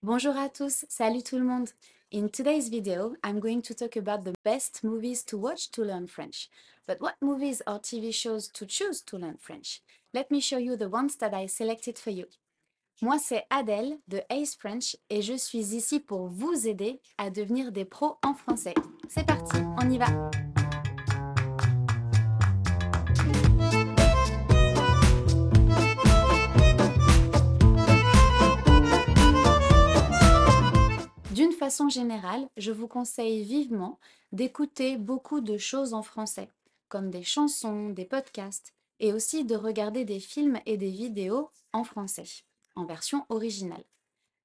Bonjour à tous, salut tout le monde. In today's video, I'm going to talk about the best movies to watch to learn French. But what movies or TV shows to choose to learn French? Let me show you the ones that I selected for you. Moi, c'est Adèle de Ace French et je suis ici pour vous aider à devenir des pros en français. C'est parti, on y va! D'une façon générale, je vous conseille vivement d'écouter beaucoup de choses en français, comme des chansons, des podcasts, et aussi de regarder des films et des vidéos en français, en version originale.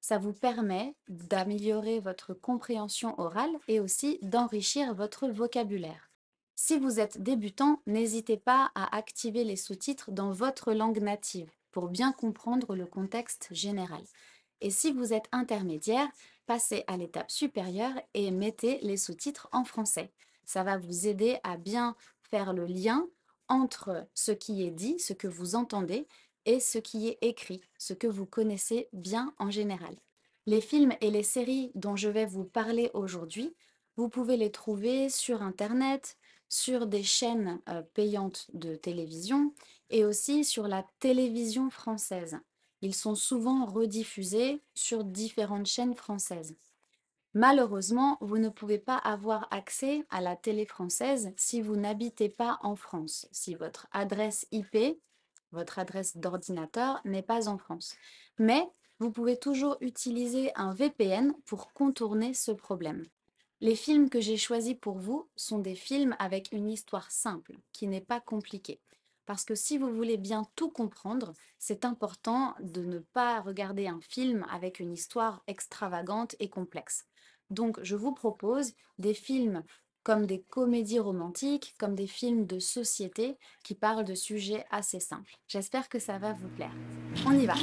Ça vous permet d'améliorer votre compréhension orale et aussi d'enrichir votre vocabulaire. Si vous êtes débutant, n'hésitez pas à activer les sous-titres dans votre langue native pour bien comprendre le contexte général. Et si vous êtes intermédiaire, passez à l'étape supérieure et mettez les sous-titres en français. Ça va vous aider à bien faire le lien entre ce qui est dit, ce que vous entendez, et ce qui est écrit, ce que vous connaissez bien en général. Les films et les séries dont je vais vous parler aujourd'hui, vous pouvez les trouver sur Internet, sur des chaînes payantes de télévision et aussi sur la télévision française. Ils sont souvent rediffusés sur différentes chaînes françaises. Malheureusement, vous ne pouvez pas avoir accès à la télé française si vous n'habitez pas en France, si votre adresse IP, votre adresse d'ordinateur n'est pas en France. Mais vous pouvez toujours utiliser un VPN pour contourner ce problème. Les films que j'ai choisis pour vous sont des films avec une histoire simple, qui n'est pas compliquée. Parce que si vous voulez bien tout comprendre, c'est important de ne pas regarder un film avec une histoire extravagante et complexe. Donc, je vous propose des films comme des comédies romantiques, comme des films de société qui parlent de sujets assez simples. J'espère que ça va vous plaire. On y va!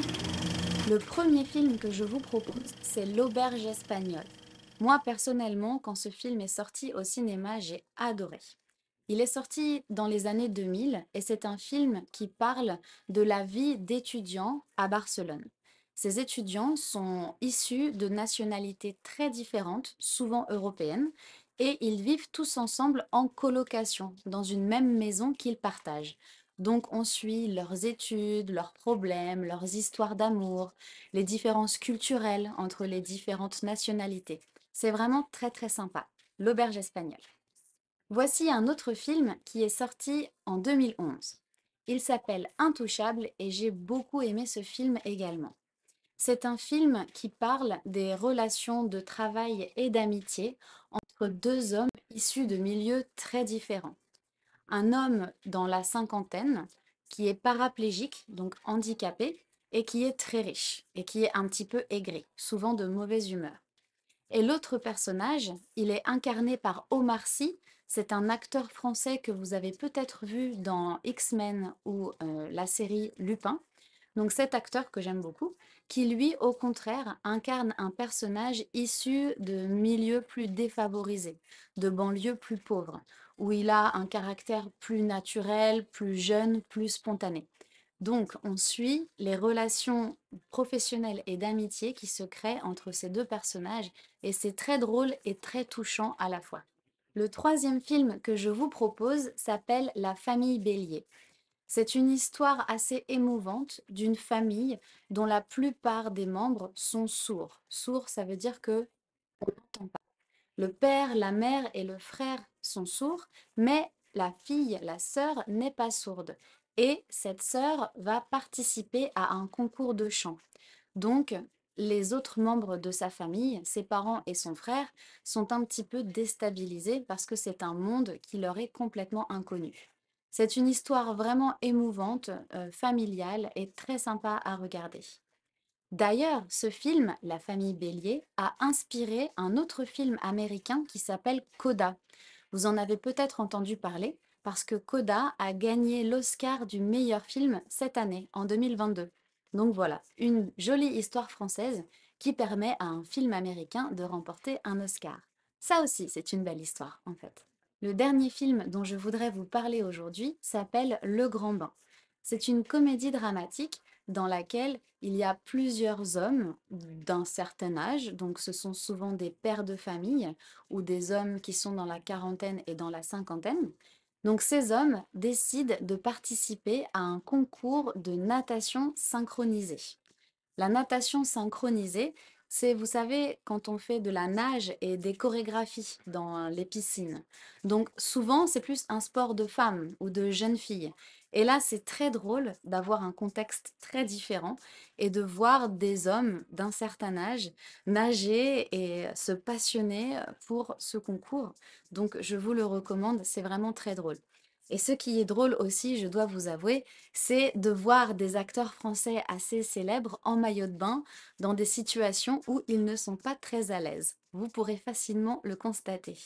Le premier film que je vous propose, c'est L'Auberge espagnole. Moi, personnellement, quand ce film est sorti au cinéma, j'ai adoré. Il est sorti dans les années 2000 et c'est un film qui parle de la vie d'étudiants à Barcelone. Ces étudiants sont issus de nationalités très différentes, souvent européennes, et ils vivent tous ensemble en colocation, dans une même maison qu'ils partagent. Donc on suit leurs études, leurs problèmes, leurs histoires d'amour, les différences culturelles entre les différentes nationalités. C'est vraiment très très sympa. L'Auberge espagnole. Voici un autre film qui est sorti en 2011. Il s'appelle Intouchable et j'ai beaucoup aimé ce film également. C'est un film qui parle des relations de travail et d'amitié entre deux hommes issus de milieux très différents. Un homme dans la cinquantaine qui est paraplégique, donc handicapé, et qui est très riche et qui est un petit peu aigri, souvent de mauvaise humeur. Et l'autre personnage, il est incarné par Omar Sy. C'est un acteur français que vous avez peut-être vu dans X-Men ou la série Lupin. Donc cet acteur que j'aime beaucoup, qui lui, au contraire, incarne un personnage issu de milieux plus défavorisés, de banlieues plus pauvres, où il a un caractère plus naturel, plus jeune, plus spontané. Donc, on suit les relations professionnelles et d'amitié qui se créent entre ces deux personnages et c'est très drôle et très touchant à la fois. Le troisième film que je vous propose s'appelle La famille Bélier. C'est une histoire assez émouvante d'une famille dont la plupart des membres sont sourds. Sourds, ça veut dire que on n'entend pas. Le père, la mère et le frère sont sourds, mais la fille, la sœur, n'est pas sourde. Et cette sœur va participer à un concours de chant. Donc, les autres membres de sa famille, ses parents et son frère, sont un petit peu déstabilisés parce que c'est un monde qui leur est complètement inconnu. C'est une histoire vraiment émouvante, familiale et très sympa à regarder. D'ailleurs, ce film, La famille Bélier, a inspiré un autre film américain qui s'appelle Coda. Vous en avez peut-être entendu parler parce que Coda a gagné l'Oscar du meilleur film cette année, en 2022. Donc voilà, une jolie histoire française qui permet à un film américain de remporter un Oscar. Ça aussi, c'est une belle histoire, en fait. Le dernier film dont je voudrais vous parler aujourd'hui s'appelle Le Grand Bain. C'est une comédie dramatique dans laquelle il y a plusieurs hommes d'un certain âge, donc ce sont souvent des pères de famille ou des hommes qui sont dans la quarantaine et dans la cinquantaine. Donc ces hommes décident de participer à un concours de natation synchronisée. La natation synchronisée, c'est, vous savez, quand on fait de la nage et des chorégraphies dans les piscines. Donc souvent, c'est plus un sport de femmes ou de jeunes filles. Et là, c'est très drôle d'avoir un contexte très différent et de voir des hommes d'un certain âge nager et se passionner pour ce concours. Donc je vous le recommande, c'est vraiment très drôle. Et ce qui est drôle aussi, je dois vous avouer, c'est de voir des acteurs français assez célèbres en maillot de bain dans des situations où ils ne sont pas très à l'aise. Vous pourrez facilement le constater.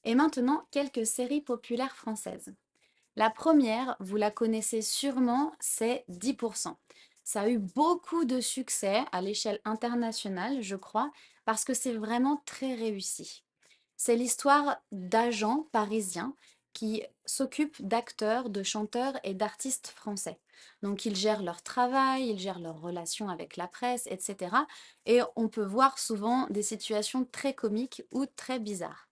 Et maintenant, quelques séries populaires françaises. La première, vous la connaissez sûrement, c'est 10%. Ça a eu beaucoup de succès à l'échelle internationale, je crois, parce que c'est vraiment très réussi. C'est l'histoire d'agents parisiens qui s'occupent d'acteurs, de chanteurs et d'artistes français. Donc ils gèrent leur travail, ils gèrent leurs relations avec la presse, etc. Et on peut voir souvent des situations très comiques ou très bizarres.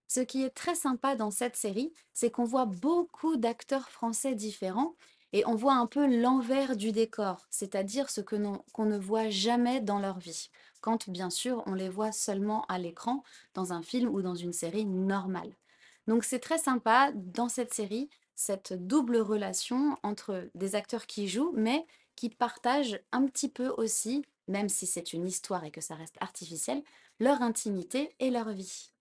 Ce qui est très sympa dans cette série, c'est qu'on voit beaucoup d'acteurs français différents et on voit un peu l'envers du décor, c'est-à-dire ce que qu'on ne voit jamais dans leur vie, quand bien sûr on les voit seulement à l'écran, dans un film ou dans une série normale. Donc c'est très sympa dans cette série, cette double relation entre des acteurs qui jouent, mais qui partagent un petit peu aussi, même si c'est une histoire et que ça reste artificiel, leur intimité et leur vie.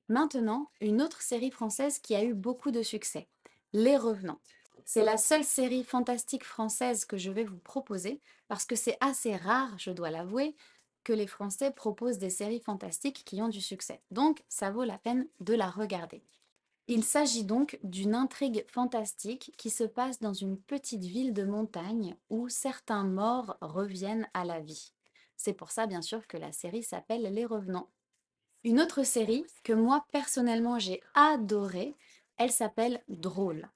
Maintenant, une autre série française qui a eu beaucoup de succès, Les Revenants. C'est la seule série fantastique française que je vais vous proposer parce que c'est assez rare, je dois l'avouer, que les Français proposent des séries fantastiques qui ont du succès. Donc, ça vaut la peine de la regarder. Il s'agit donc d'une intrigue fantastique qui se passe dans une petite ville de montagne où certains morts reviennent à la vie. C'est pour ça, bien sûr, que la série s'appelle Les Revenants. Une autre série que moi personnellement j'ai adorée, elle s'appelle Drôle.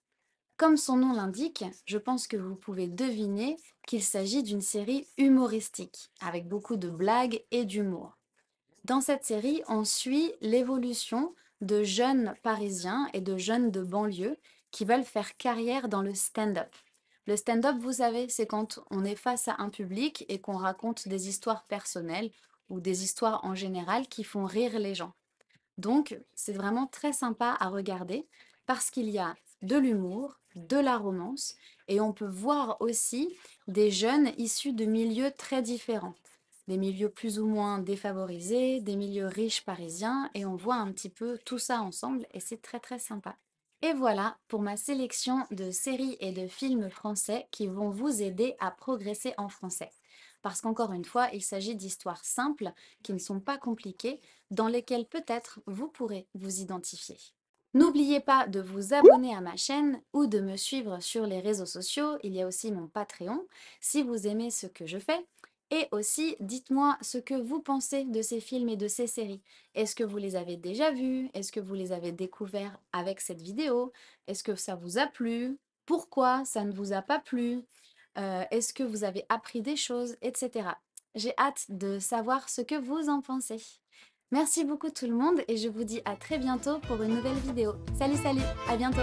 Comme son nom l'indique, je pense que vous pouvez deviner qu'il s'agit d'une série humoristique, avec beaucoup de blagues et d'humour. Dans cette série, on suit l'évolution de jeunes parisiens et de jeunes de banlieue qui veulent faire carrière dans le stand-up. Le stand-up, vous savez, c'est quand on est face à un public et qu'on raconte des histoires personnelles ou des histoires en général qui font rire les gens. Donc, c'est vraiment très sympa à regarder parce qu'il y a de l'humour, de la romance et on peut voir aussi des jeunes issus de milieux très différents. Des milieux plus ou moins défavorisés, des milieux riches parisiens et on voit un petit peu tout ça ensemble et c'est très très sympa. Et voilà pour ma sélection de séries et de films français qui vont vous aider à progresser en français. Parce qu'encore une fois, il s'agit d'histoires simples qui ne sont pas compliquées dans lesquelles peut-être vous pourrez vous identifier. N'oubliez pas de vous abonner à ma chaîne ou de me suivre sur les réseaux sociaux. Il y a aussi mon Patreon si vous aimez ce que je fais. Et aussi, dites-moi ce que vous pensez de ces films et de ces séries. Est-ce que vous les avez déjà vus? Est-ce que vous les avez découverts avec cette vidéo? Est-ce que ça vous a plu? Pourquoi ça ne vous a pas plu? Est-ce que vous avez appris des choses, etc. J'ai hâte de savoir ce que vous en pensez. Merci beaucoup tout le monde et je vous dis à très bientôt pour une nouvelle vidéo. Salut, salut, à bientôt!